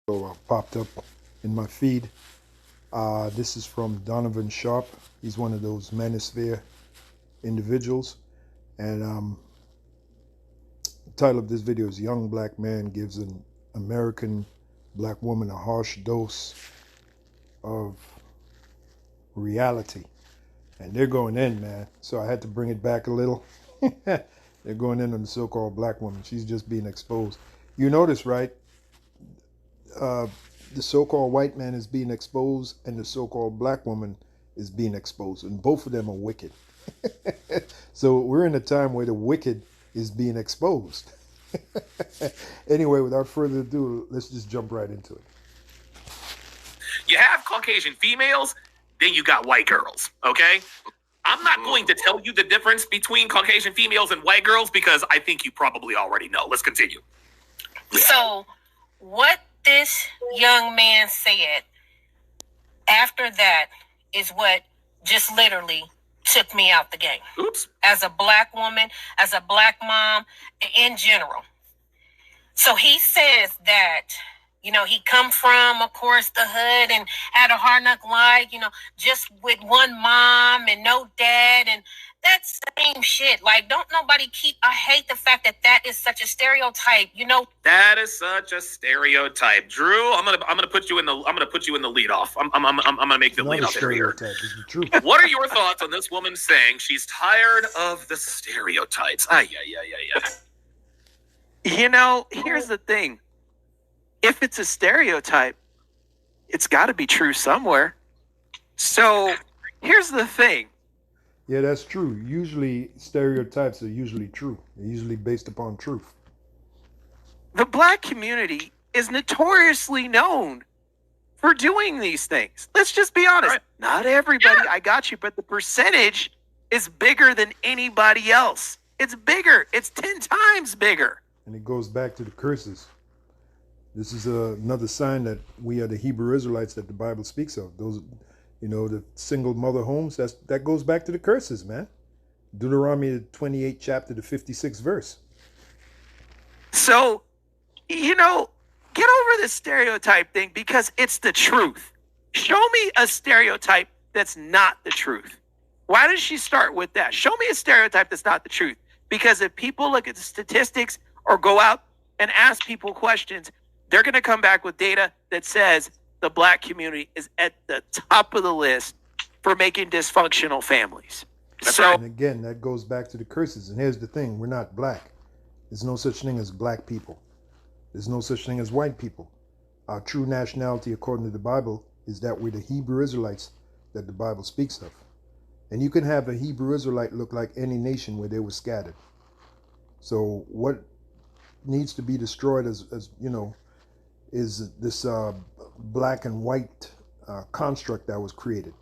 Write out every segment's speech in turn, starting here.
Popped up in my feed. This is from Donovan Sharp. He's one of those manosphere individuals. And the title of this video is Young Black Man Gives an American Black Woman a Harsh Dose of Reality. And they're going in, man. So I had to bring it back a little. They're going in on the so-called black woman. She's just being exposed. You notice, right? The so-called white man is being exposed and the so-called black woman is being exposed. And both of them are wicked. So we're in a time where the wicked is being exposed. Anyway, without further ado, let's just jump right into it. You have Caucasian females, then you got white girls, okay? I'm not going to tell you the difference between Caucasian females and white girls because I think you probably already know. Let's continue. Yeah. So what this young man said after that is what just literally took me out the game. Oops. As a black woman, as a black mom, in general. So he says that, you know, he come from, of course, the hood and had a hard knock life, you know, just with one mom and no dad and that same shit. Like, don't nobody I hate the fact that that is such a stereotype, you know. That is such a stereotype. Drew, I'm gonna put you in the lead off. I'm gonna make the lead off here. It's the truth. What are your thoughts on this woman saying she's tired of the stereotypes? Yeah. You know, here's the thing. If it's a stereotype, it's got to be true somewhere. So here's the thing. Yeah, that's true. Usually stereotypes are usually true. They're usually based upon truth. The black community is notoriously known for doing these things. Let's just be honest. Right. Not everybody, I got you, but the percentage is bigger than anybody else. It's bigger. It's 10 times bigger. And it goes back to the curses. This is another sign that we are the Hebrew Israelites that the Bible speaks of. Those, you know, the single mother homes, that goes back to the curses, man. Deuteronomy, the 28th chapter, the 56th verse. So, you know, get over this stereotype thing because it's the truth. Show me a stereotype that's not the truth. Why does she start with that? Show me a stereotype that's not the truth. Because if people look at the statistics or go out and ask people questions, they're going to come back with data that says the black community is at the top of the list for making dysfunctional families. And again, that goes back to the curses. And here's the thing. We're not black. There's no such thing as black people. There's no such thing as white people. Our true nationality, according to the Bible, is that we're the Hebrew Israelites that the Bible speaks of. And you can have a Hebrew Israelite look like any nation where they were scattered. So what needs to be destroyed as you know, is this black and white construct that was created.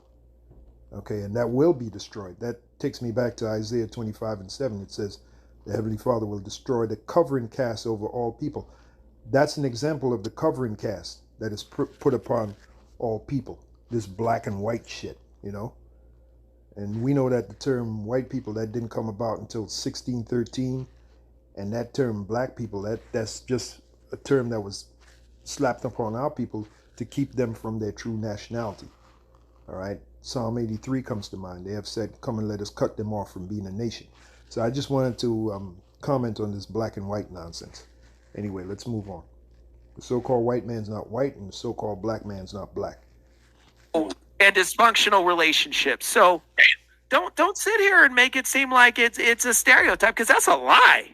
Okay, and that will be destroyed. That takes me back to Isaiah 25:7. It says, the Heavenly Father will destroy the covering cast over all people. That's an example of the covering cast that is put upon all people. This black and white shit, you know. And we know that the term white people, that didn't come about until 1613. And that term black people, that's just a term that was slapped upon our people to keep them from their true nationality. All right. Psalm 83 comes to mind. They have said, come and let us cut them off from being a nation. So I just wanted to comment on this black and white nonsense. Anyway, let's move on. The so-called white man's not white and the so-called black man's not black. And dysfunctional relationships. So don't sit here and make it seem like it's a stereotype, because that's a lie.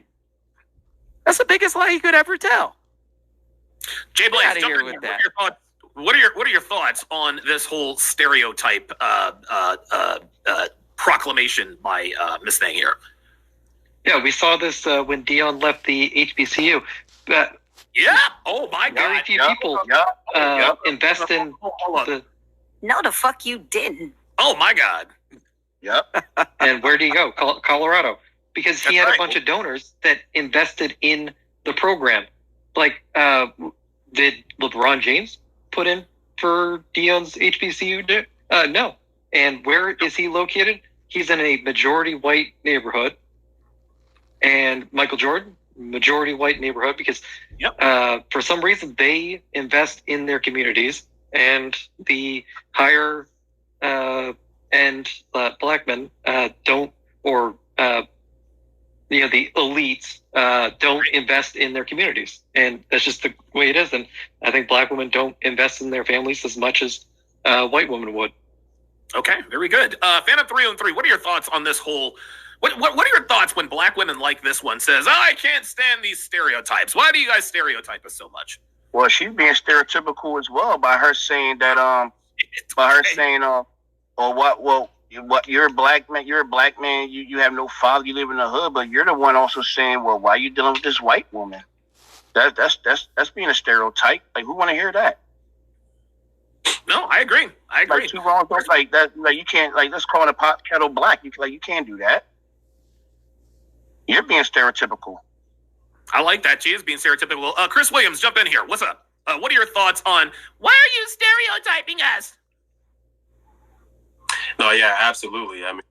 That's the biggest lie you could ever tell. Jay Blaze, jump in with that. What are your thoughts on this whole stereotype proclamation by Miss Thing here? Yeah, we saw this when Dion left the HBCU. Yeah. Oh my God. Very few people invest in the. No, the fuck you didn't. Oh my God. Yep. And where did he go? Colorado. Because he had a bunch of donors that invested in the program. Like, did LeBron James put in for Dion's HBCU? No. And where is he located? He's in a majority white neighborhood. And Michael Jordan, majority white neighborhood because Yep. for some reason they invest in their communities, and the higher end black men don't, or the elites don't invest in their communities, and that's just the way it is. And I think black women don't invest in their families as much as white women would. Okay, very good. Phantom 303, what are your thoughts on this whole? What are your thoughts when black women like this one says, "Oh, I can't stand these stereotypes"? Why do you guys stereotype us so much? Well, she's being stereotypical as well by her saying that what you're a black man, you have no father, you live in the hood, but you're the one also saying, well, why are you dealing with this white woman? That's being a stereotype. Like, who want to hear that? No, I agree. Like, two wrongs don't, like that. Like, you can't, like, let's call it a pot kettle black. You can't do that. You're being stereotypical. I like that. She is being stereotypical. Chris Williams, jump in here. What's up? What are your thoughts on why are you stereotyping us? No, yeah, absolutely. I mean,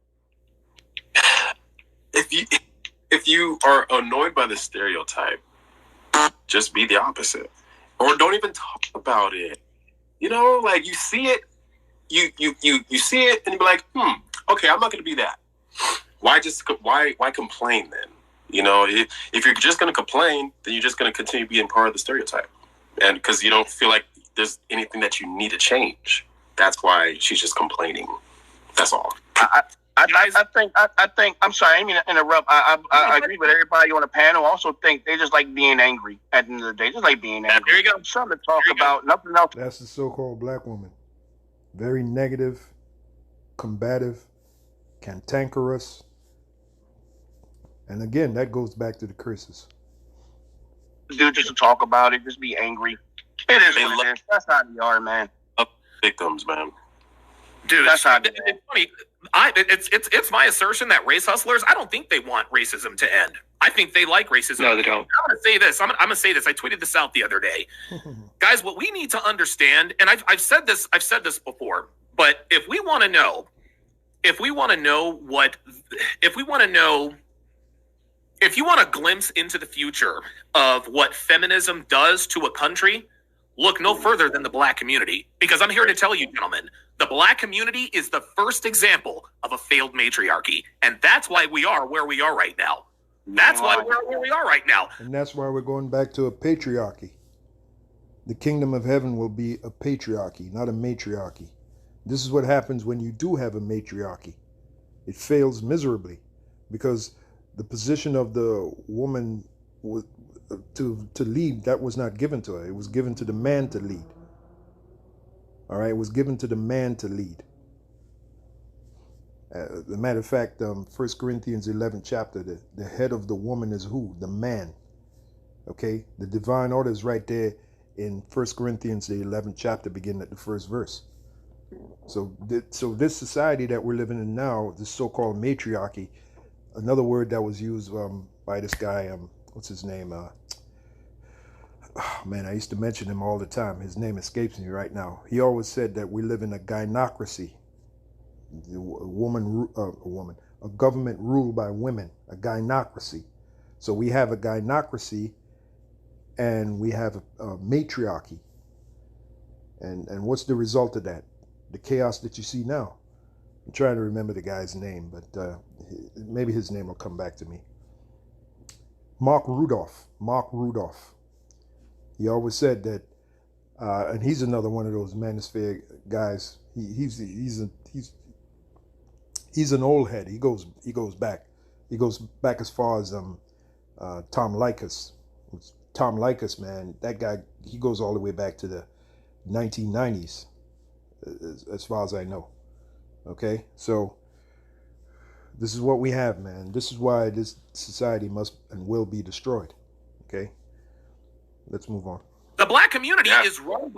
if you are annoyed by the stereotype, just be the opposite, or don't even talk about it. You know, like you see it, you see it, and you be like, okay, I'm not going to be that. Why complain then? You know, if you're just going to complain, then you're just going to continue being part of the stereotype, and because you don't feel like there's anything that you need to change. That's why she's just complaining. That's all. I think. I'm sorry, I didn't mean to interrupt. I agree with everybody on the panel. Also, think they just like being angry. At the end of the day, just like being angry. There you go. Something to talk about. Nothing else. That's the so-called black woman. Very negative, combative, cantankerous. And again, that goes back to the curses. Do just to talk about it, just be angry. It is what it is. That's how they are, man. Victims, man. Dude, That's how it's funny. It's my assertion that race hustlers, I don't think they want racism to end. I think they like racism. No, they don't. I'm going to say this. I'm going to say this. I tweeted this out the other day. Guys, what we need to understand, and I've said this before, but if we want to know if you want a glimpse into the future of what feminism does to a country, look no further than the black community. Because I'm here to tell you, gentlemen, the black community is the first example of a failed matriarchy. And that's why we are where we are right now. That's why we're where we are right now. And that's why we're going back to a patriarchy. The kingdom of heaven will be a patriarchy, not a matriarchy. This is what happens when you do have a matriarchy. It fails miserably because the position of the woman to lead, that was not given to her. It was given to the man to lead. All right, it was given to the man to lead. As a matter of fact, 1 Corinthians 11 chapter, the head of the woman is who? The man. Okay, the divine order is right there in 1 Corinthians the 11th chapter, beginning at the first verse. So this society that we're living in now, this so-called matriarchy, another word that was used by this guy, what's his name? Man, I used to mention him all the time. His name escapes me right now. He always said that we live in a gynocracy. A government ruled by women, a gynocracy. So we have a gynocracy and we have a matriarchy. And what's the result of that? The chaos that you see now. I'm trying to remember the guy's name, but maybe his name will come back to me. Mark Rudolph. He always said that, and he's another one of those manosphere guys. He's an old head. He goes back as far as Tom Likas. Tom Likas, man, that guy, he goes all the way back to the 1990s, as far as I know. Okay, so this is what we have, man. This is why this society must and will be destroyed. Okay, let's move on. The black community is run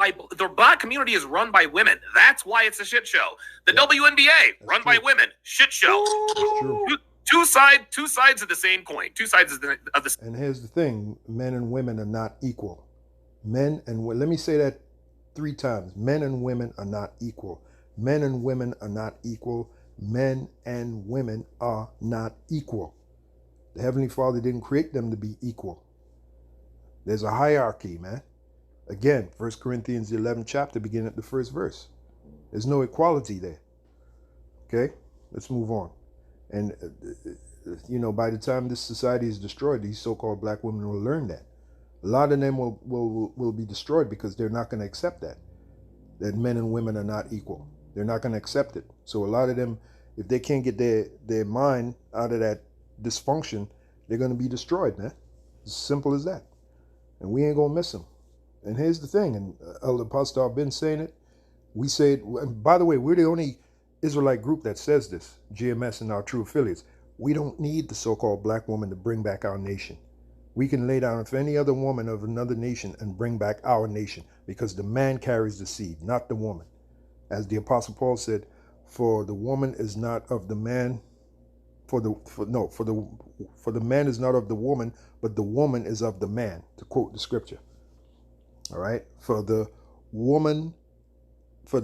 by women. That's why it's a shit show. The WNBA run by women. Shit show. That's true. Two sides of the same coin. Two sides of the. And here's the thing: men and women are not equal. Let me say that 3 times. Men and women are not equal. Men and women are not equal. Men and women are not equal. The Heavenly Father didn't create them to be equal. There's a hierarchy, man. Again, 1 Corinthians, the 11th chapter, beginning at the first verse. There's no equality there. Okay? Let's move on. And, by the time this society is destroyed, these so-called black women will learn that. A lot of them will be destroyed because they're not going to accept that men and women are not equal. They're not going to accept it. So a lot of them, if they can't get their mind out of that dysfunction, they're going to be destroyed, man. As simple as that. And we ain't going to miss them. And here's the thing, and Elder Pastor been saying it. We say it, and by the way, we're the only Israelite group that says this, GMS and our true affiliates. We don't need the so-called black woman to bring back our nation. We can lay down for any other woman of another nation and bring back our nation, because the man carries the seed, not the woman. As the Apostle Paul said, for the woman is not of the man, for the man is not of the woman, but the woman is of the man, to quote the scripture. All right? For the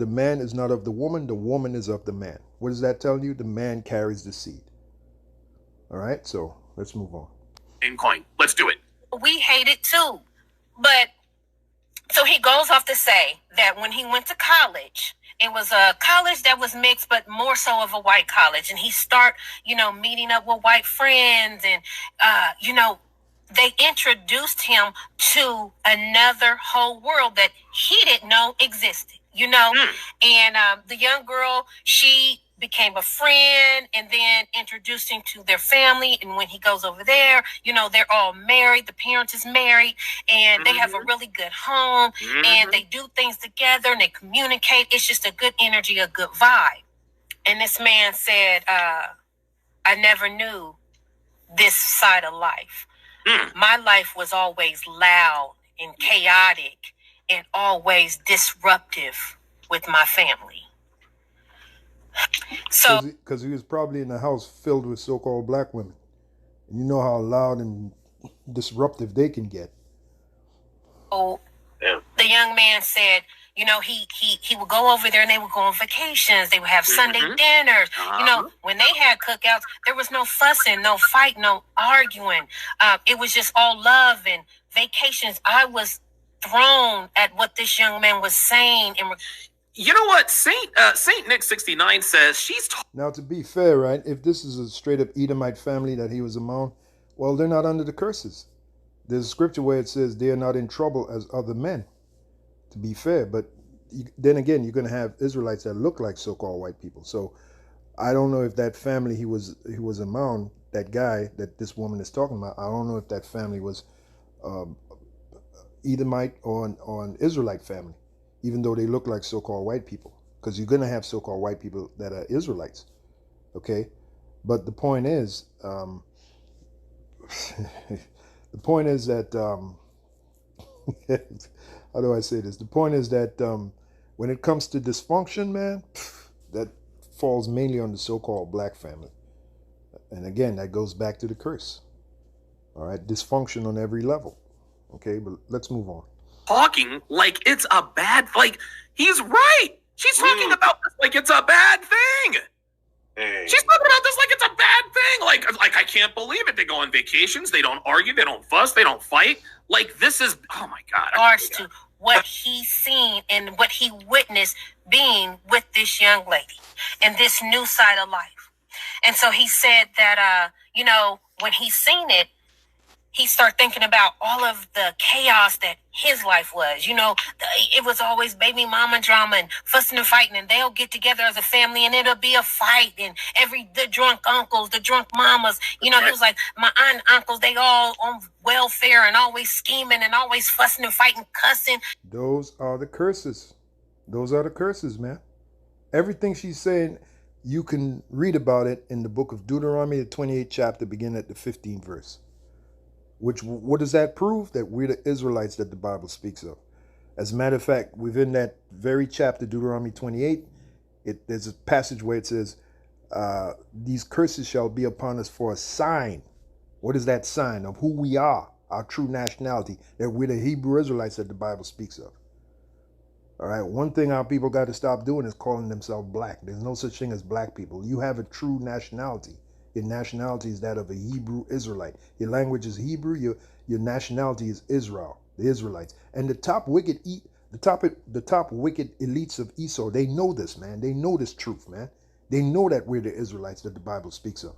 man is not of the woman is of the man. What does that tell you? The man carries the seed. All right? So let's move on. In coin. Let's do it. We hate it too. But so he goes off to say that when he went to college, it was a college that was mixed, but more so of a white college. And he start, meeting up with white friends. And, they introduced him to another whole world that he didn't know existed, And the young girl, she became a friend and then introduced him to their family. And when he goes over there, they're all married. The parents is married and they have a really good home and they do things together and they communicate. It's just a good energy, a good vibe. And this man said, I never knew this side of life. My life was always loud and chaotic and always disruptive with my family. So, because he was probably in a house filled with so-called black women. And you know how loud and disruptive they can get. Oh, the young man said, he would go over there and they would go on vacations. They would have Sunday dinners. When they had cookouts, there was no fussing, no fight, no arguing. It was just all love and vacations. I was thrown at what this young man was saying. You know what? Saint Nick 69 says Now, to be fair, right, if this is a straight up Edomite family that he was among, well, they're not under the curses. There's a scripture where it says they are not in trouble as other men, to be fair. But then again, you're going to have Israelites that look like so-called white people. So I don't know if that family he was among, that guy that this woman is talking about, I don't know if that family was Edomite or an Israelite family, even though they look like so-called white people, because you're going to have so-called white people that are Israelites, okay? But the point is, that, how do I say this? The point is that when it comes to dysfunction, man, that falls mainly on the so-called black family. And again, that goes back to the curse, all right? Dysfunction on every level, okay? But let's move on. Talking like it's a bad, he's right. She's talking about this like it's a bad thing. Hey. She's talking about this like it's a bad thing. Like I can't believe it. They go on vacations. They don't argue. They don't fuss. They don't fight. Like this is, oh my God. Regards to what he's seen and what he witnessed being with this young lady and this new side of life. And so he said that, when he's seen it, he started thinking about all of the chaos that his life was. It was always baby mama drama and fussing and fighting, and they'll get together as a family and it'll be a fight, and the drunk uncles, the drunk mamas, he was like, my aunt and uncles, they all on welfare and always scheming and always fussing and fighting, cussing. Those are the curses. Those are the curses, man. Everything she's saying, you can read about it in the book of Deuteronomy, the 28th chapter, beginning at the 15th verse. What does that prove? That we're the Israelites that the Bible speaks of. As a matter of fact, within that very chapter, Deuteronomy 28, there's a passage where it says, these curses shall be upon us for a sign. What is that sign? Of who we are, our true nationality, that we're the Hebrew Israelites that the Bible speaks of. All right, one thing our people got to stop doing is calling themselves black. There's no such thing as black people. You have a true nationality. Your nationality is that of a Hebrew Israelite. Your language is Hebrew. Your nationality is Israel, the Israelites. And the top wicked elites of Esau, they know this, man. They know this truth, man. They know that we're the Israelites that the Bible speaks of.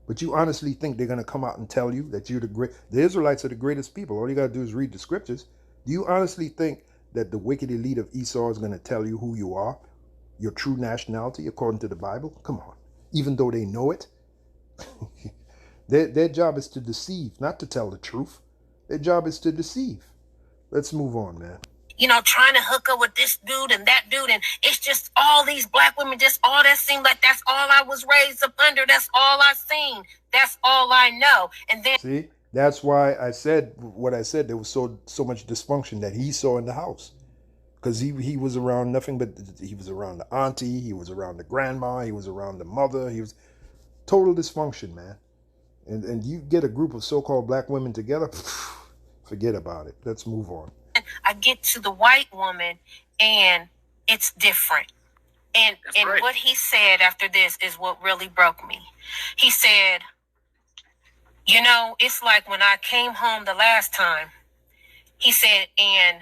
But you honestly think they're going to come out and tell you that you're the Israelites are the greatest people? All you got to do is read the scriptures. Do you honestly think that the wicked elite of Esau is going to tell you who you are, your true nationality, according to the Bible? Come on. Even though they know it. Their job is to deceive, not to tell the truth. Their job is to deceive. Let's move on, man. You know, trying to hook up with this dude and that dude, and it's just all these black women, just all that seemed like that's all I was raised up under. That's all I seen. That's all I know. And then see, that's why I said what I said. There was so much dysfunction that he saw in the house, because he was around nothing but he was around the auntie, he was around the grandma, he was around the mother. He was total dysfunction, man. And you get a group of so-called black women together, forget about it. Let's move on. I get to the white woman, and it's different. And right. What he said after this is what really broke me. He said, you know, it's like when I came home the last time. He said, and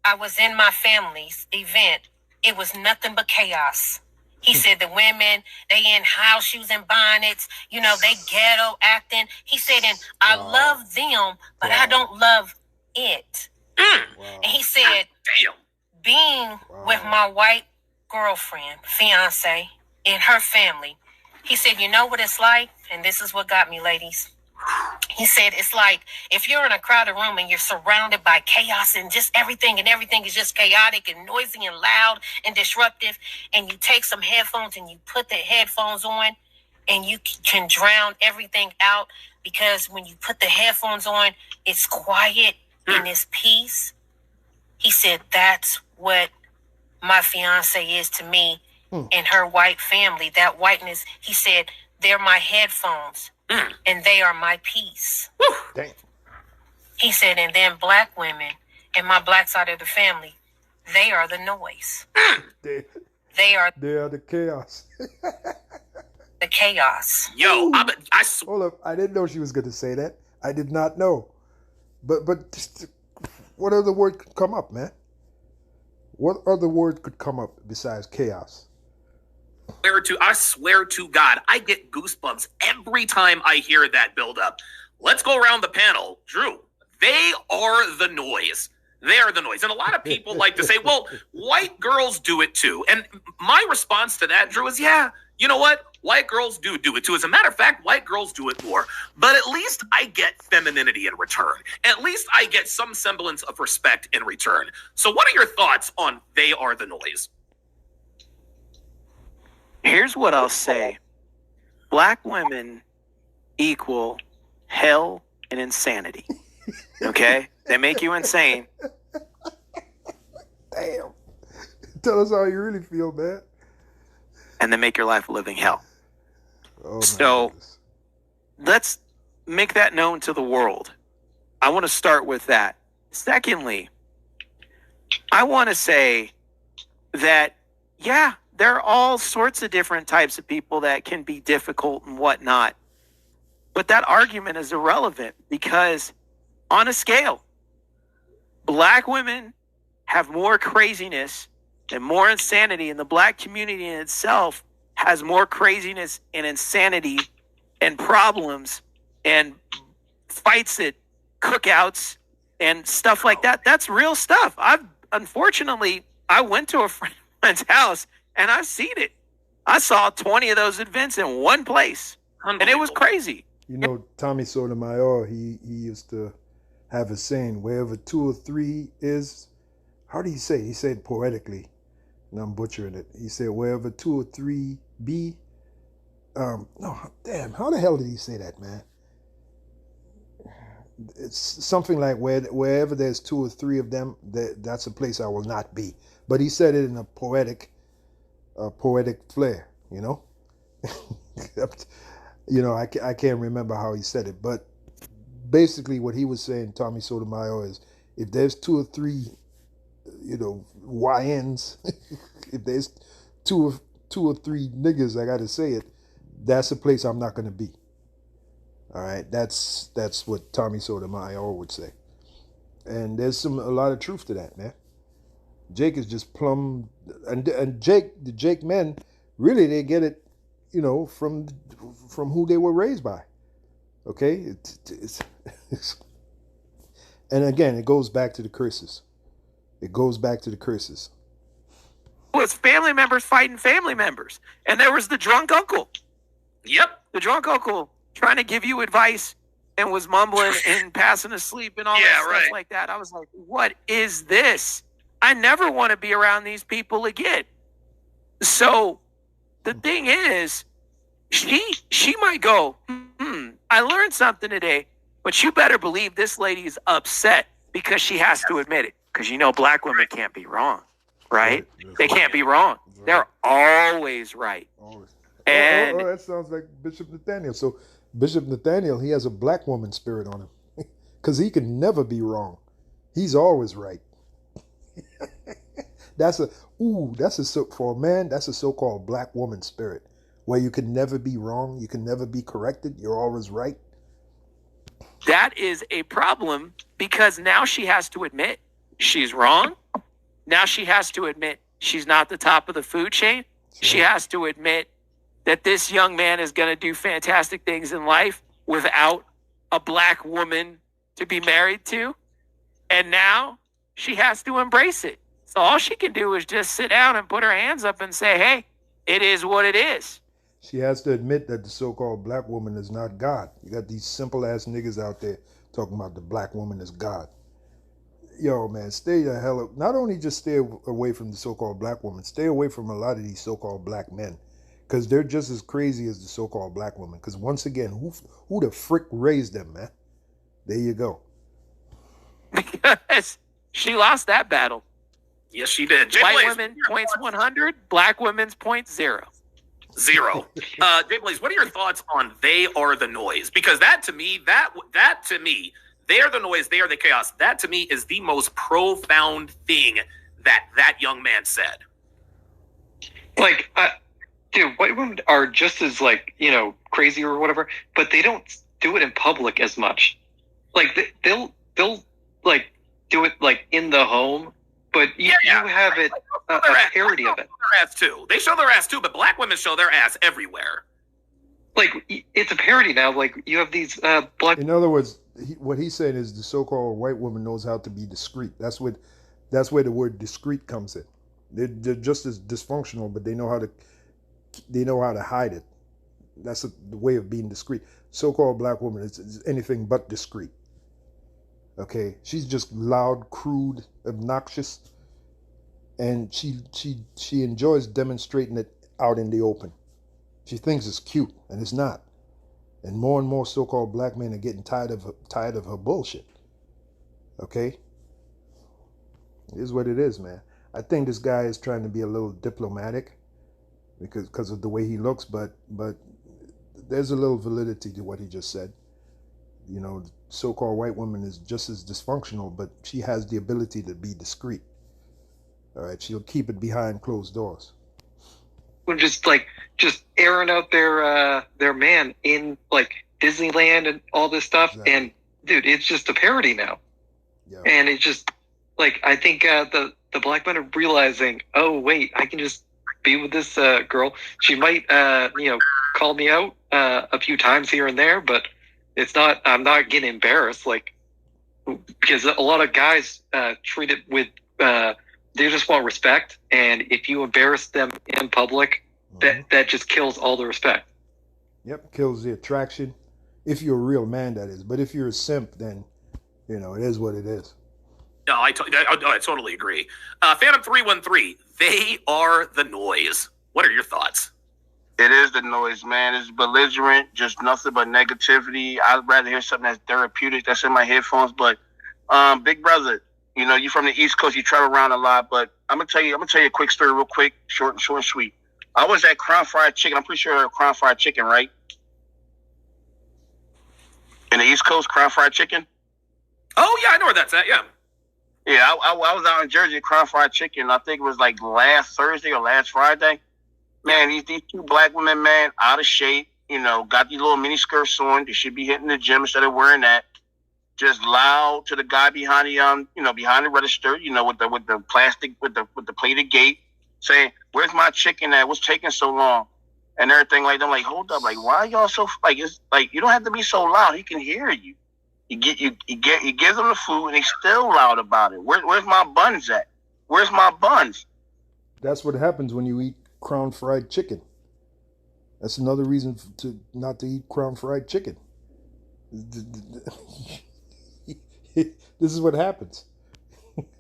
I was in my family's event. It was nothing but chaos. He said the women, they in house shoes and bonnets, you know, they ghetto acting. He said, and I love them, but I don't love it. And he said, being with my white girlfriend, fiance, and her family, he said, you know what it's like? And this is what got me, ladies. He said, it's like if you're in a crowded room and you're surrounded by chaos and just everything, and everything is just chaotic and noisy and loud and disruptive, and you take some headphones and you put the headphones on and you can drown everything out, because when you put the headphones on, it's quiet and it's peace. He said, that's what my fiance is to me and her white family. That whiteness, he said, they're my headphones. And they are my peace. Damn. He said, and then black women and my black side of the family, they are the noise. They are the chaos. the chaos. Yo, Hold up. I didn't know she was going to say that. I did not know. But what other word could come up, man? What other word could come up besides chaos? I swear to God, I get goosebumps every time I hear that build up. Let's go around the panel. Drew, they are the noise. They are the noise. And a lot of people like to say, well, white girls do it too. And my response to that, Drew, is, yeah, you know what? White girls do it too. As a matter of fact, white girls do it more. But at least I get femininity in return. At least I get some semblance of respect in return. So what are your thoughts on they are the noise? Here's what I'll say. Black women equal hell and insanity. Okay? They make you insane. Damn. Tell us how you really feel, man. And they make your life a living hell. Oh, so let's make that known to the world. I want to start with that. Secondly, I want to say that, yeah, there are all sorts of different types of people that can be difficult and whatnot. But that argument is irrelevant, because on a scale, black women have more craziness and more insanity, and the black community in itself has more craziness and insanity and problems and fights at cookouts and stuff like that. That's real stuff. I went to a friend's house and I've seen it. I saw 20 of those events in one place, and it was crazy. You know, Tommy Sotomayor, he used to have a saying, wherever 2 or 3 is, how do he say? He said poetically, and I'm butchering it. He said, wherever 2 or 3 be, no, damn, how the hell did he say that, man? It's something like wherever there's 2 or 3 of them, that's a place I will not be. But he said it in a poetic flair, you know? You know, I can't remember how he said it, but basically what he was saying, Tommy Sotomayor, is if there's 2 or 3, you know, YNs, if there's two or three niggas, I got to say it, that's a place I'm not going to be. All right, that's what Tommy Sotomayor would say, and there's a lot of truth to that, man. Jake is just plumb, and the Jake men, really they get it, from who they were raised by. Okay, and again, it goes back to the curses. It goes back to the curses. Well, it's family members fighting family members, and there was the drunk uncle. Yep, the drunk uncle trying to give you advice and was mumbling and passing asleep and all that stuff like that. I was like, what is this? I never want to be around these people again. So the thing is, she might go, I learned something today, but you better believe this lady is upset because she has to admit it. Because black women can't be wrong, right? They can't be wrong. They're always right. Always. And that sounds like Bishop Nathaniel. So Bishop Nathaniel, he has a black woman spirit on him because he can never be wrong. He's always right. For a man, that's a so-called black woman spirit where you can never be wrong. You can never be corrected. You're always right. That is a problem because now she has to admit she's wrong. Now she has to admit she's not the top of the food chain. Sure. She has to admit that this young man is going to do fantastic things in life without a black woman to be married to. And now she has to embrace it. So all she can do is just sit down and put her hands up and say, hey, it is what it is. She has to admit that the so-called black woman is not God. You got these simple-ass niggas out there talking about the black woman is God. Yo, man, stay the hell up. Not only just stay away from the so-called black woman, stay away from a lot of these so-called black men. Because they're just as crazy as the so-called black woman. Because once again, who the frick raised them, man? There you go. Because she lost that battle. Yes, she did. White women points 100, black women's points 0. Jay Blaze, what are your thoughts on "They Are the Noise"? Because that to me, they are the noise, they are the chaos. That to me is the most profound thing that young man said. Like, dude, white women are just as crazy or whatever, but they don't do it in public as much. Like they'll like do it like in the home. But you have it a parody of it. They show their ass too, but black women show their ass everywhere. Like, it's a parody now. Like, you have these black... In other words, what he's saying is the so-called white woman knows how to be discreet. That's where the word discreet comes in. They're just as dysfunctional, but they know how to hide it. That's the way of being discreet. So-called black woman is anything but discreet. Okay, she's just loud, crude, obnoxious, and she enjoys demonstrating it out in the open. She thinks it's cute, and it's not. And more so-called black men are getting tired of her bullshit. Okay, it is what it is, man. I think this guy is trying to be a little diplomatic because of the way he looks, but there's a little validity to what he just said. So-called white woman is just as dysfunctional, but she has the ability to be discreet. All right, she'll keep it behind closed doors. We're just airing out their man in Disneyland and all this stuff, exactly. And dude, it's just a parody now. Yeah. And it's just I think the black men are realizing, oh wait, I can just be with this girl. She might call me out a few times here and there, but I'm not getting embarrassed, because a lot of guys treat it with, they just want respect, and if you embarrass them in public, that just kills all the respect. Yep, kills the attraction. If you're a real man, that is. But if you're a simp, then, it is what it is. No, I totally agree. Phantom 313, they are the noise. What are your thoughts? It is the noise, man. It's belligerent, just nothing but negativity. I'd rather hear something that's therapeutic, that's in my headphones. But, big brother, you're from the East Coast, you travel around a lot. But I'm gonna tell you a quick story, real quick, short and sweet. I was at Crown Fried Chicken. I'm pretty sure you heard of Crown Fried Chicken, right? In the East Coast, Crown Fried Chicken. Oh yeah, I know where that's at. Yeah. Yeah, I was out in Jersey at Crown Fried Chicken. I think it was last Thursday or last Friday. Man, these two black women, man, out of shape. You know, got these little mini skirts on. They should be hitting the gym instead of wearing that. Just loud to the guy behind the behind the register. You know, with the plastic with the plated gate, saying, "Where's my chicken at? What's taking so long?" And everything like that. I'm like, hold up, like why y'all so like? It's like you don't have to be so loud. He can hear you. He gives them the food, and he's still loud about it. Where's my buns at? Where's my buns? That's what happens when you eat crown fried chicken. That's another reason to not to eat crown fried chicken. This is what happens.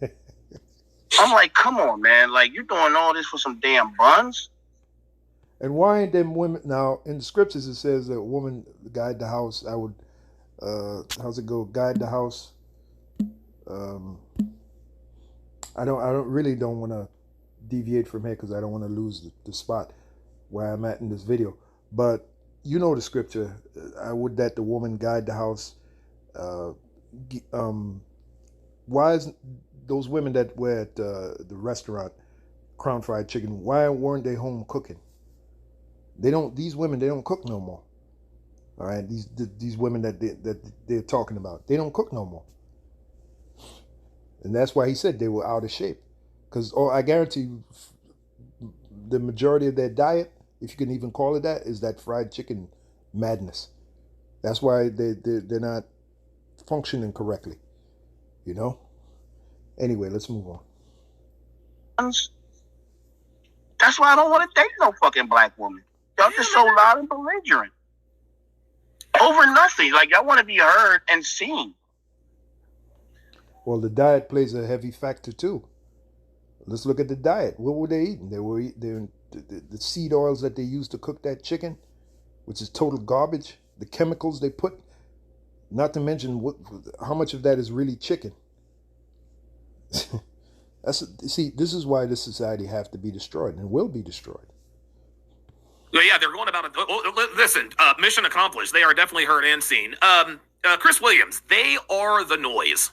I'm like, come on, man. Like, you're doing all this for some damn buns? And why ain't them women... Now, in the scriptures, it says that a woman guide the house. I would... how's it go? Guide the house. I really don't want to deviate from here because I don't want to lose the spot where I'm at in this video. But you know the scripture. I would that the woman guide the house. Why is those women that were at the restaurant, Crown Fried Chicken, why weren't they home cooking? These women, they don't cook no more. All right, these women that they're talking about, they don't cook no more. And that's why he said they were out of shape. Because I guarantee you, the majority of their diet, if you can even call it that, is that fried chicken madness. That's why they're not functioning correctly. You know? Anyway, let's move on. That's why I don't want to date no fucking black woman. Y'all just so loud and belligerent. Over nothing. Like, y'all want to be heard and seen. Well, the diet plays a heavy factor too. Let's look at the diet. What were they eating? They were eating the seed oils that they used to cook that chicken, which is total garbage. The chemicals they put, not to mention how much of that is really chicken. See, this is why this society have to be destroyed and will be destroyed. Yeah, they're going about it. Listen, mission accomplished. They are definitely heard and seen. Chris Williams, they are the noise.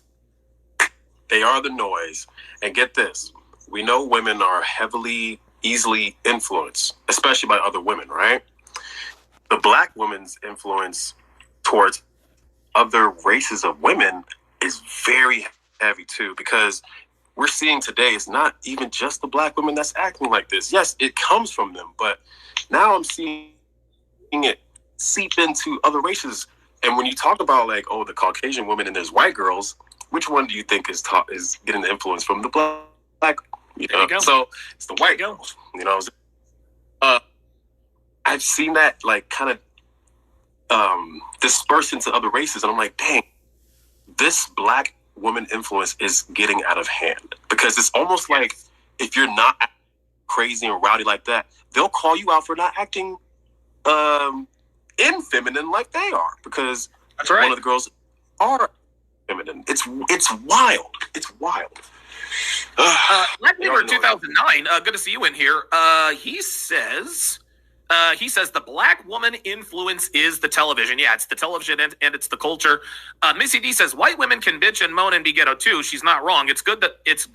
They are the noise. And get this, we know women are easily influenced, especially by other women, right? The black woman's influence towards other races of women is very heavy too, because we're seeing today it's not even just the black women that's acting like this. Yes, it comes from them, but now I'm seeing it seep into other races. And when you talk about like, oh, the Caucasian women and there's white girls, which one do you think is getting the influence from the black? You know, so it's the white girls. You know, I've seen that like kind of disperse into other races, and I'm like, dang, this black woman influence is getting out of hand, because it's almost like if you're not crazy and rowdy like that, they'll call you out for not acting infeminine like they are, because that's right. One of the girls are feminine. It's wild. It's wild. Black Mirror 2009. Good to see you in here. He says the black woman influence is the television. Yeah, it's the television and it's the culture. Missy D says white women can bitch and moan and be ghetto too. She's not wrong. It's good. It's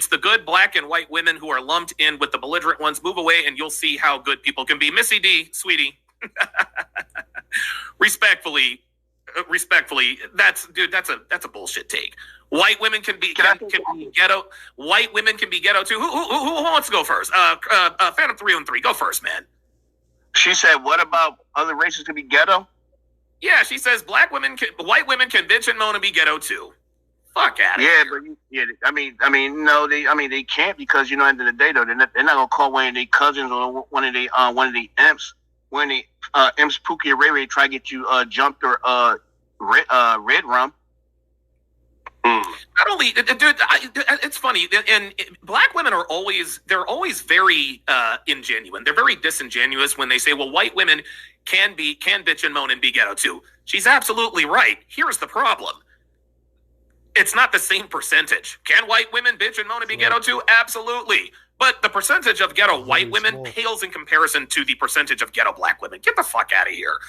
the good black and white women who are lumped in with the belligerent ones. Move away and you'll see how good people can be. Missy D, sweetie. Respectfully, that's a bullshit take. White women can be ghetto. White women can be ghetto too. Who wants to go first? Phantom 303, go first, man. She said, "What about other races can be ghetto?" Yeah, she says white women can bitch and moan and be ghetto too. Fuck out of here. Yeah, but no, they can't, because at the end of the day though, they're not gonna call one of their cousins or one of the imps when the imps Pookie or Ray Ray try to get you jumped or red rum. Not only, dude, it's funny, and black women are always very ingenuine. They're very disingenuous when they say, well, white women can bitch and moan and be ghetto too. She's absolutely right. Here's the problem. It's not the same percentage. Can white women bitch and moan and be ghetto too? Absolutely. But the percentage of ghetto white women pales in comparison to the percentage of ghetto black women. Get the fuck out of here.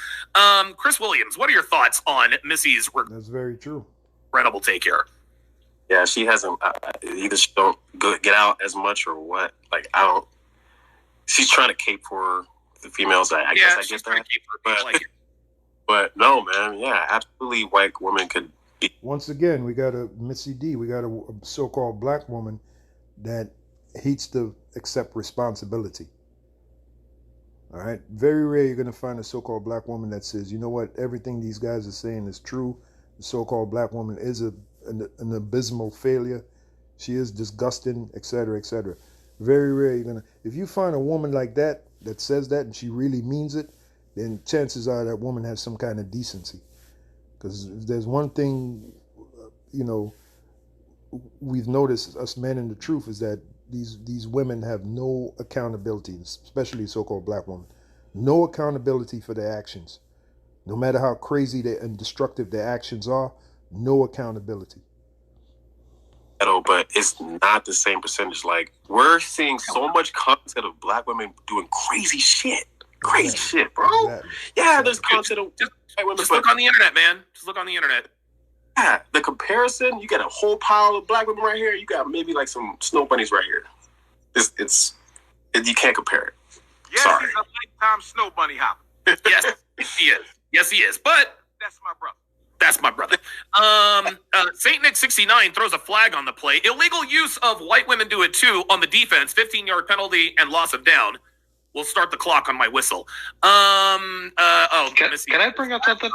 Chris Williams, what are your thoughts on Missy's That's very true. incredible take here? Yeah, she hasn't either she don't get out as much or what. Like, I don't. she's trying to cape for the females. I guess I get that. But no, man. Yeah, absolutely. White women could be. Once again, we got a Missy D. We got a so-called black woman that hates to accept responsibility. All right. Very rare you're going to find a so-called black woman that says, you know what, everything these guys are saying is true. The so-called black woman is an abysmal failure. She is disgusting, etc., etc. Very rare you're going to. If you find a woman like that says that and she really means it, then chances are that woman has some kind of decency. Because if there's one thing, you know, we've noticed, us men in the truth, is that these women have no accountability, especially so-called black women. No accountability for their actions. No matter how crazy and destructive their actions are, no accountability. But it's not the same percentage. Like, we're seeing so much content of black women doing crazy shit. Crazy shit, bro. Exactly. Yeah, there's content of white women. Just look on the internet, man. Just look on the internet. Yeah, the comparison, you got a whole pile of black women right here. You got maybe like some snow bunnies right here. You can't compare it. Yes, Sorry. he's a lifetime snow bunny hopper. Yes, he is. Yes, he is. But That's my brother. that's my brother. Saint Nick 69 throws a flag on the play. Illegal use of white women do it too on the defense. 15-yard penalty and loss of down. We'll start the clock on my whistle. Can I bring up something?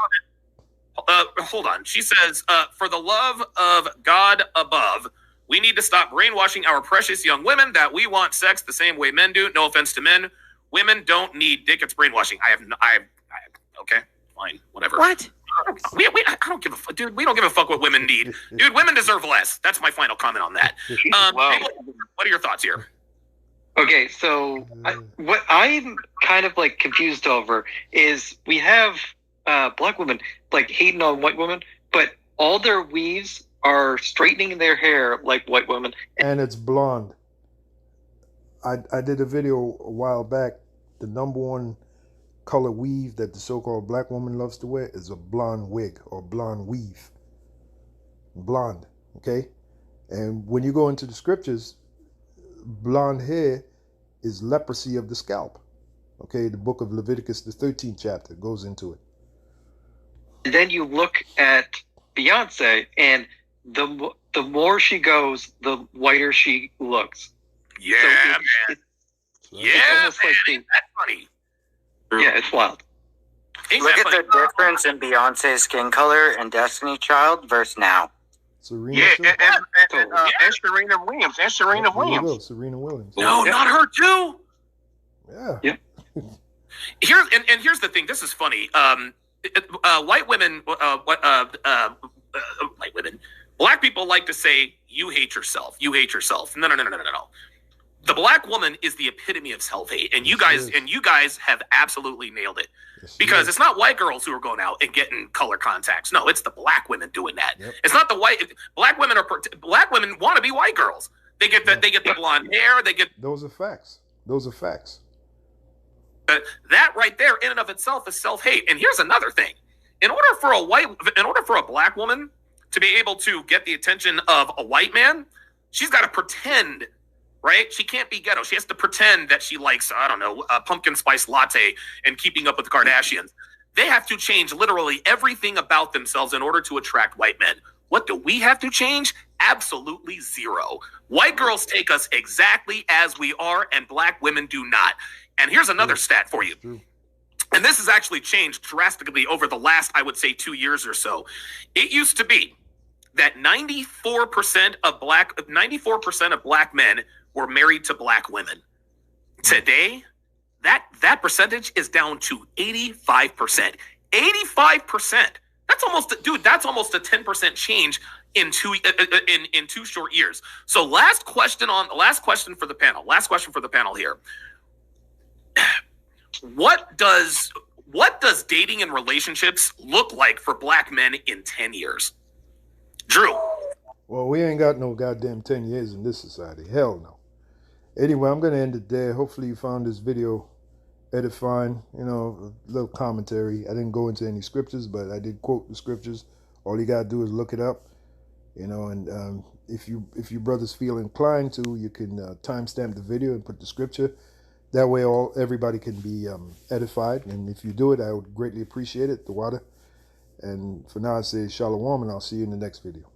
Hold on. She says, for the love of God above, we need to stop brainwashing our precious young women that we want sex the same way men do. No offense to men. Women don't need dick. It's brainwashing. Okay, fine, whatever. What? I don't give a fuck, dude. We don't give a fuck what women need. Dude, women deserve less. That's my final comment on that. Wow. What are your thoughts here? Okay, so what I'm kind of like confused over is we have black women like hating on white women, but all their weaves are straightening their hair like white women. And it's blonde. I did a video a while back. The number one color weave that the so-called black woman loves to wear is a blonde wig or blonde weave. Blonde, okay? And when you go into the scriptures, blonde hair is leprosy of the scalp. Okay, the book of Leviticus, the 13th chapter, goes into it. And then you look at Beyonce, and the more she goes, the whiter she looks. Yeah, So man. it's almost like Ain't that funny? yeah, it's wild. Ain't Look that at the funny? difference in Beyonce's skin color and Destiny Child versus now. Serena, Yeah, too? and Serena Williams. And Serena There you Williams. go, Serena Williams. No, not her too. Yeah. Here's the thing. This is funny. White women, black people like to say, "You hate yourself. You hate yourself." No. The black woman is the epitome of self-hate, and you guys have absolutely nailed it. Yes, Because it's not white girls who are going out and getting color contacts. No, it's the black women doing that. Yep. It's not the white black women want to be white girls. They get the blonde hair. They get those are facts. Those are facts. that right there in and of itself is self-hate. And here's another thing: in order for a black woman to be able to get the attention of a white man, she's got to pretend. Right? She can't be ghetto. She has to pretend that she likes, I don't know, a pumpkin spice latte and keeping up with the Kardashians. They have to change literally everything about themselves in order to attract white men. What do we have to change? Absolutely zero. White girls take us exactly as we are, and black women do not. And here's another stat for you. And this has actually changed drastically over the last, I would say, 2 years or so. It used to be that 94% of black men were married to black women. Today, that percentage is down to 85%. 85%. That's almost a 10% change in 2 short years. So last question for the panel here. What does dating and relationships look like for black men in 10 years? Drew. Well, we ain't got no goddamn 10 years in this society. Hell no. Anyway, I'm going to end it there. Hopefully you found this video edifying, a little commentary. I didn't go into any scriptures, but I did quote the scriptures. All you got to do is look it up, and if you brothers feel inclined to, you can timestamp the video and put the scripture. That way everybody can be edified. And if you do it, I would greatly appreciate it, the water. And for now, I say shalom, and I'll see you in the next video.